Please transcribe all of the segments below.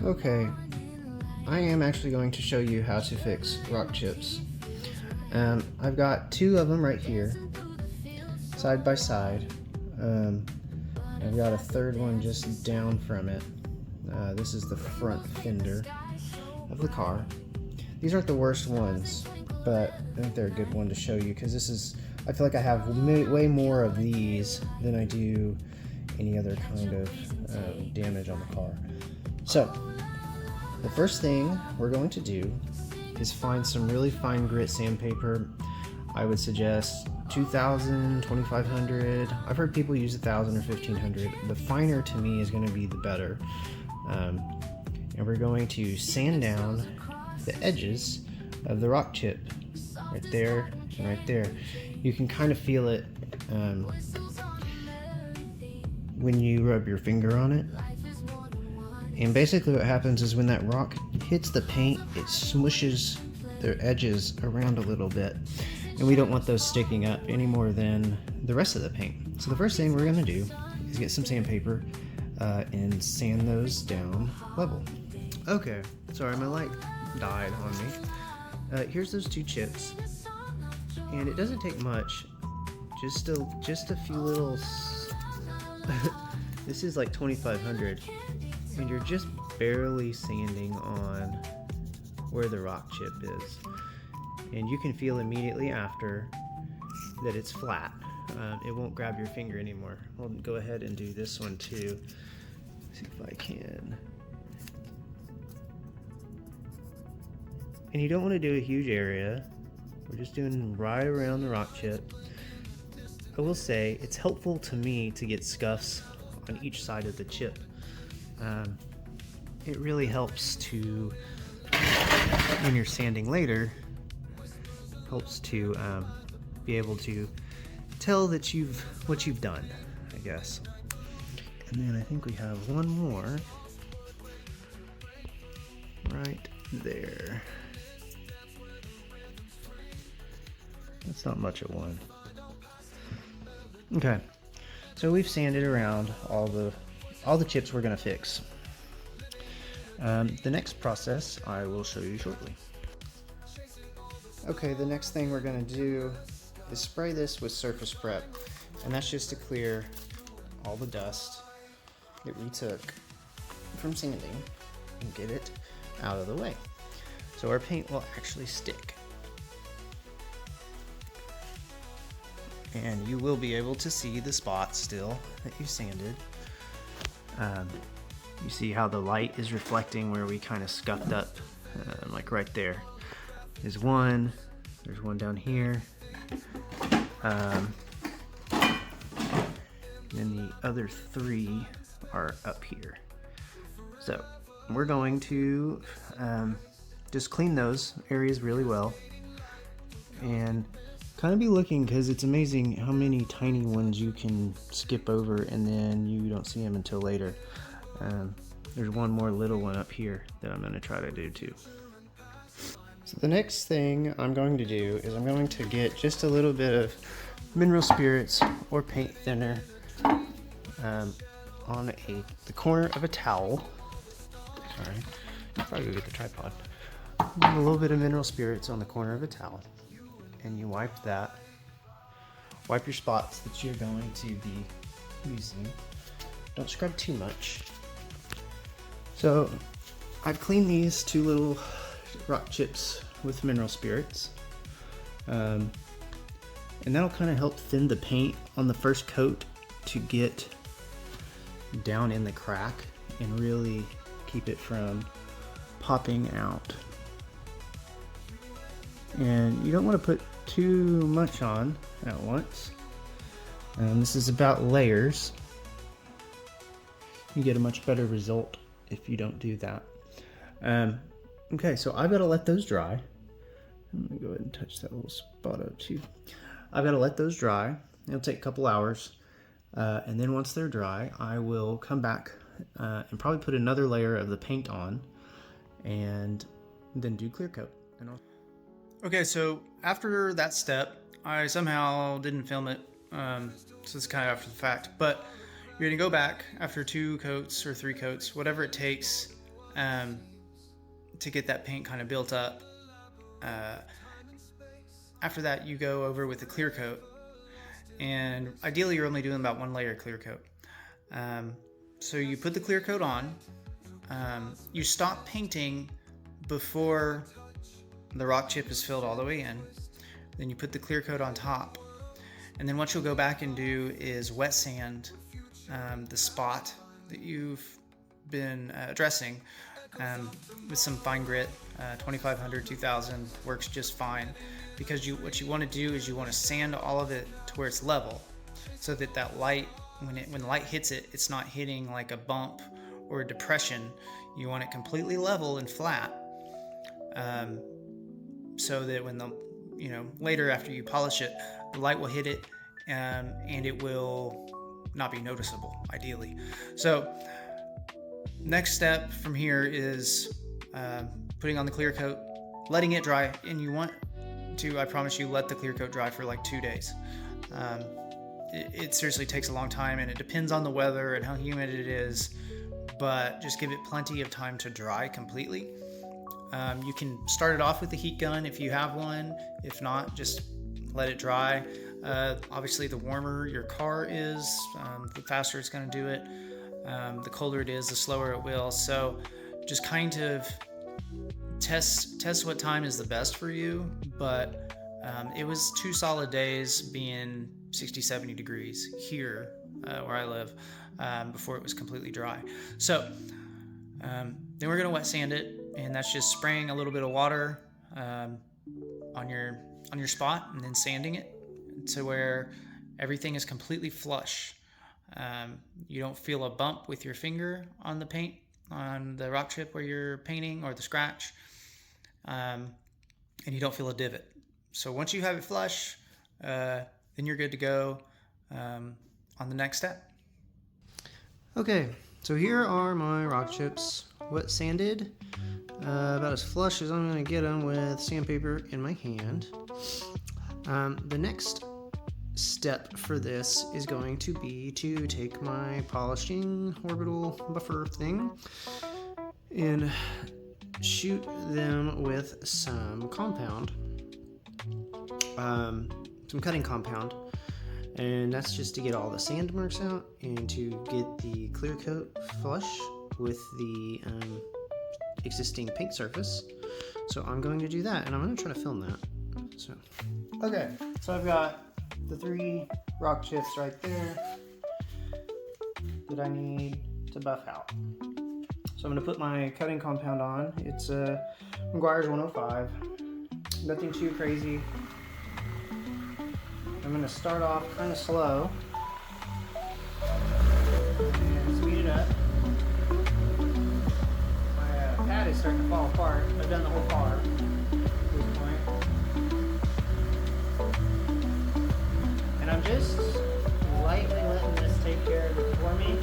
Okay, I am actually going to show you how to fix rock chips. I've got two of them right here, side by side. I've got a third one just down from it. This is the front fender of the car. These aren't the worst ones, but I think they're a good one to show you because I feel like I have way more of these than I do any other kind of damage on the car. So, the first thing we're going to do is find some really fine grit sandpaper. I would suggest 2000, 2500. I've heard people use 1000 or 1500. The finer to me is going to be the better. And we're going to sand down the edges of the rock chip right there and right there. You can kind of feel it when you rub your finger on it. And basically what happens is when that rock hits the paint, it smushes their edges around a little bit. And we don't want those sticking up any more than the rest of the paint. So the first thing we're going to do is get some sandpaper and sand those down level. Okay, sorry, my light died on me. Here's those two chips. And it doesn't take much, just a few little... This is like 2500. And you're just barely sanding on where the rock chip is. And you can feel immediately after that it's flat. It won't grab your finger anymore. I'll go ahead and do this one too. See if I can. And you don't want to do a huge area. We're just doing right around the rock chip. I will say it's helpful to me to get scuffs on each side of the chip. It really helps to, when you're sanding later, helps to be able to tell that what you've done, I guess. And then I think we have one more right there. That's not much of one. Okay, so we've sanded around all the chips we're gonna fix. The next process I will show you shortly. Okay, the next thing we're gonna do is spray this with surface prep, and that's just to clear all the dust that we took from sanding and get it out of the way. So our paint will actually stick. And you will be able to see the spots still that you sanded. You see how the light is reflecting where we kind of scuffed up, like right there. There's one down here. And then the other three are up here. So we're going to just clean those areas really well and kind of be looking, because it's amazing how many tiny ones you can skip over and then you don't see them until later. There's one more little one up here that I'm going to try to do too. So the next thing I'm going to do is I'm going to get just a little bit of mineral spirits or paint thinner on the corner of a towel. Sorry, I'll probably get the tripod. A little bit of mineral spirits on the corner of a towel, and you wipe your spots that you're going to be using. Don't scrub too much. So I've cleaned these two little rock chips with mineral spirits, and that'll kind of help thin the paint on the first coat to get down in the crack and really keep it from popping out. And you don't want to put too much on at once. This is about layers. You get a much better result if you don't do that. Okay, so I've got to let those dry. I'm gonna go ahead and touch that little spot up too. I've got to let those dry. It'll take a couple hours. And then once they're dry, I will come back and probably put another layer of the paint on and then do clear coat. Okay, so after that step, I somehow didn't film it. So it's kind of after the fact, but you're gonna go back after 2 coats or 3 coats, whatever it takes, to get that paint kind of built up. After that, you go over with a clear coat, and ideally you're only doing about 1 layer clear coat. So you put the clear coat on. You stop painting before the rock chip is filled all the way in. Then you put the clear coat on top, and then what you'll go back and do is wet sand the spot that you've been dressing with some fine grit. 2500, 2000 works just fine, because what you want to do is you want to sand all of it to where it's level, so that that light, when the light hits it, it's not hitting like a bump or a depression. You want it completely level and flat, so that when later after you polish it, the light will hit it, and it will not be noticeable, ideally. So next step from here is putting on the clear coat, letting it dry, and you want to, I promise you, let the clear coat dry for like 2 days. It seriously takes a long time, and it depends on the weather and how humid it is, but just give it plenty of time to dry completely. You can start it off with the heat gun if you have one. If not, just let it dry. Obviously, the warmer your car is, the faster it's going to do it. The colder it is, the slower it will. So just kind of test what time is the best for you. But it was 2 solid days being 60, 70 degrees here where I live before it was completely dry. So then we're going to wet sand it, and that's just spraying a little bit of water on your spot, and then sanding it to where everything is completely flush. You don't feel a bump with your finger on the paint, on the rock chip where you're painting, or the scratch, and you don't feel a divot. So once you have it flush, then you're good to go on the next step. Okay, so here are my rock chips, wet sanded, about as flush as I'm going to get them with sandpaper in my hand. The next step for this is going to be to take my polishing orbital buffer thing and shoot them with some compound, some cutting compound, and that's just to get all the sand marks out and to get the clear coat flush with the existing paint surface. So I'm going to do that, and I'm going to try to film that. Okay, so I've got the 3 rock chips right there that I need to buff out. So I'm going to put my cutting compound on. It's McGuire's 105. Nothing too crazy. I'm going to start off kind of slow and speed it up. My pad is starting to fall apart. I've done the whole car at this point. And I'm just lightly letting this take care of it for me.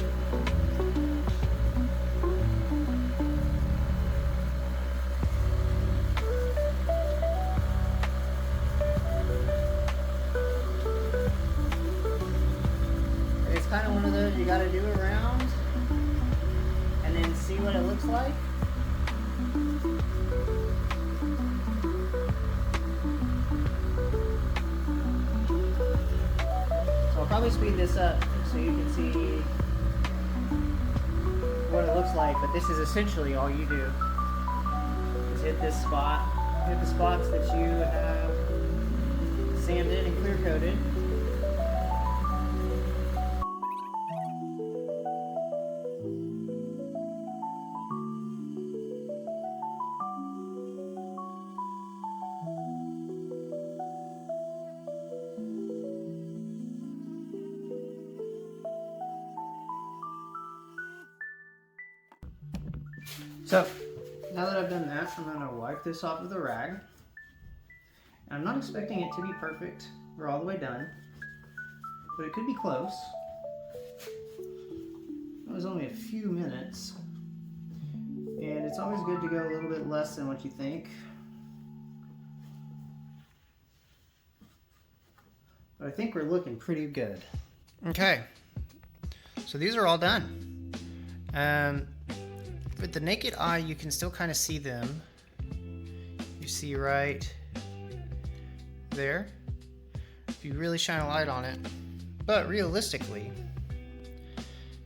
It's kind of one of those you got to do around and then see what it looks like. I'll probably speed this up so you can see what it looks like, but this is essentially all you do is hit this spot, hit the spots that you have sanded and clear coated. So, now that I've done that, I'm going to wipe this off with a rag. I'm not expecting it to be perfect or all the way done, but it could be close. It was only a few minutes, and it's always good to go a little bit less than what you think. But I think we're looking pretty good. Okay, so these are all done. with the naked eye, you can still kind of see them. You see right there, if you really shine a light on it. But realistically,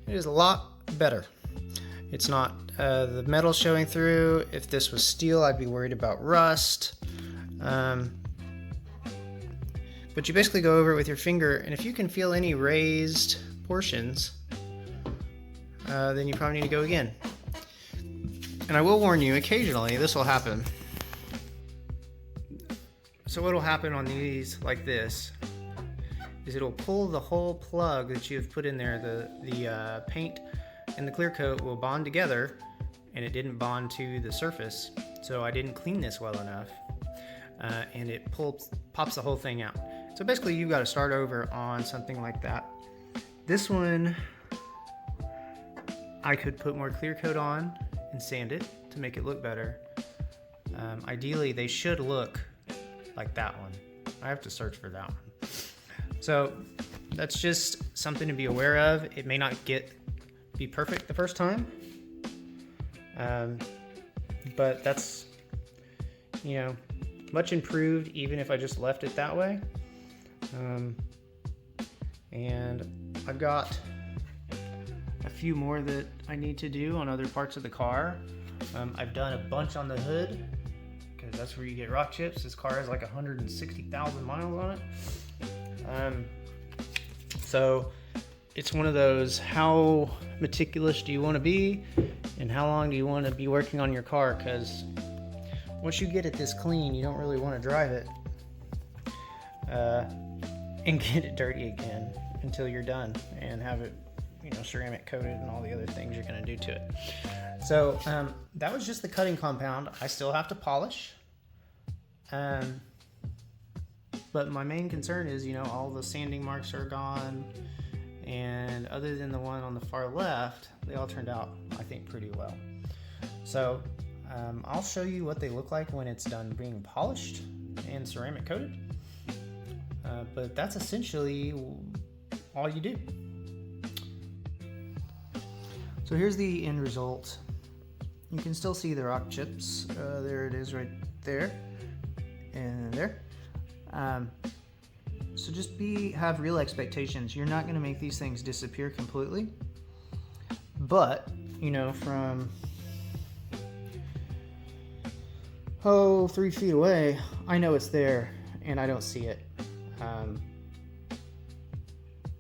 it is a lot better. It's not the metal showing through. If this was steel, I'd be worried about rust. But you basically go over it with your finger, and if you can feel any raised portions, then you probably need to go again. And I will warn you, occasionally this will happen. So what will happen on these like this is it'll pull the whole plug that you've put in there. The paint and the clear coat will bond together, and it didn't bond to the surface, so I didn't clean this well enough, and it pops the whole thing out. So basically you've got to start over on something like that. This one I could put more clear coat on and sand it to make it look better. Ideally they should look like that one. I have to search for that one. So that's just something to be aware of. It may not be perfect the first time, but that's, you know, much improved even if I just left it that way. And I've got a few more that I need to do on other parts of the car. I've done a bunch on the hood because that's where you get rock chips. This car has like 160,000 miles on it. So it's one of those, how meticulous do you want to be and how long do you want to be working on your car? Because once you get it this clean, you don't really want to drive it and get it dirty again until you're done and have it, you know, ceramic coated and all the other things you're going to do to it. So that was just the cutting compound. I still have to polish, but my main concern is, you know, all the sanding marks are gone, and other than the one on the far left, they all turned out, I think, pretty well. So I'll show you what they look like when it's done being polished and ceramic coated, but that's essentially all you do. So here's the end result. You can still see the rock chips. There it is right there and there. So just have real expectations. You're not going to make these things disappear completely, but you know, from 3 feet away, I know it's there and I don't see it.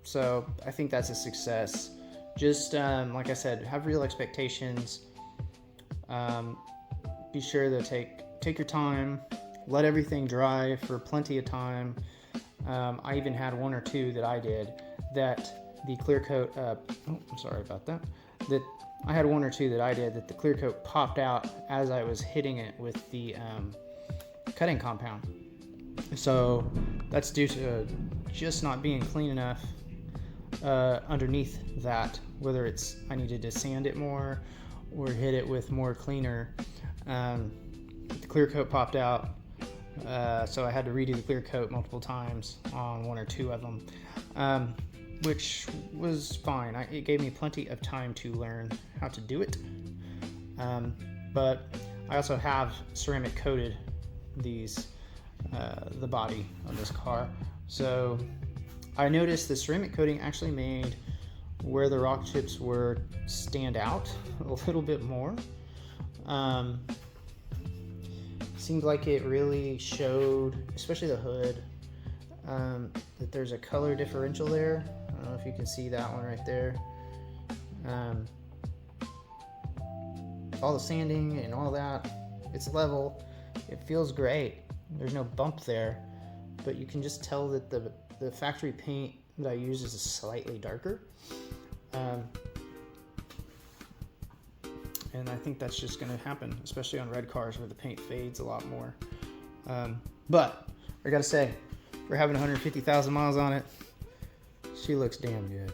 So I think that's a success. Just like I said, have real expectations. Be sure to take your time, let everything dry for plenty of time. I even had one or two that I did that the clear coat, I'm sorry about that, that I had one or two that I did that the clear coat popped out as I was hitting it with the cutting compound. So that's due to just not being clean enough underneath that, whether it's I needed to sand it more or hit it with more cleaner. The clear coat popped out, so I had to redo the clear coat multiple times on one or two of them, which was fine. It gave me plenty of time to learn how to do it, but I also have ceramic coated the body of this car. So I noticed the ceramic coating actually made where the rock chips were stand out a little bit more. Seemed like it really showed, especially the hood, that there's a color differential there. I don't know if you can see that one right there. All the sanding and all that, it's level. It feels great. There's no bump there, but you can just tell that the factory paint that I use is slightly darker. And I think that's just going to happen, especially on red cars where the paint fades a lot more. But I gotta say, for having 150,000 miles on it, she looks damn good.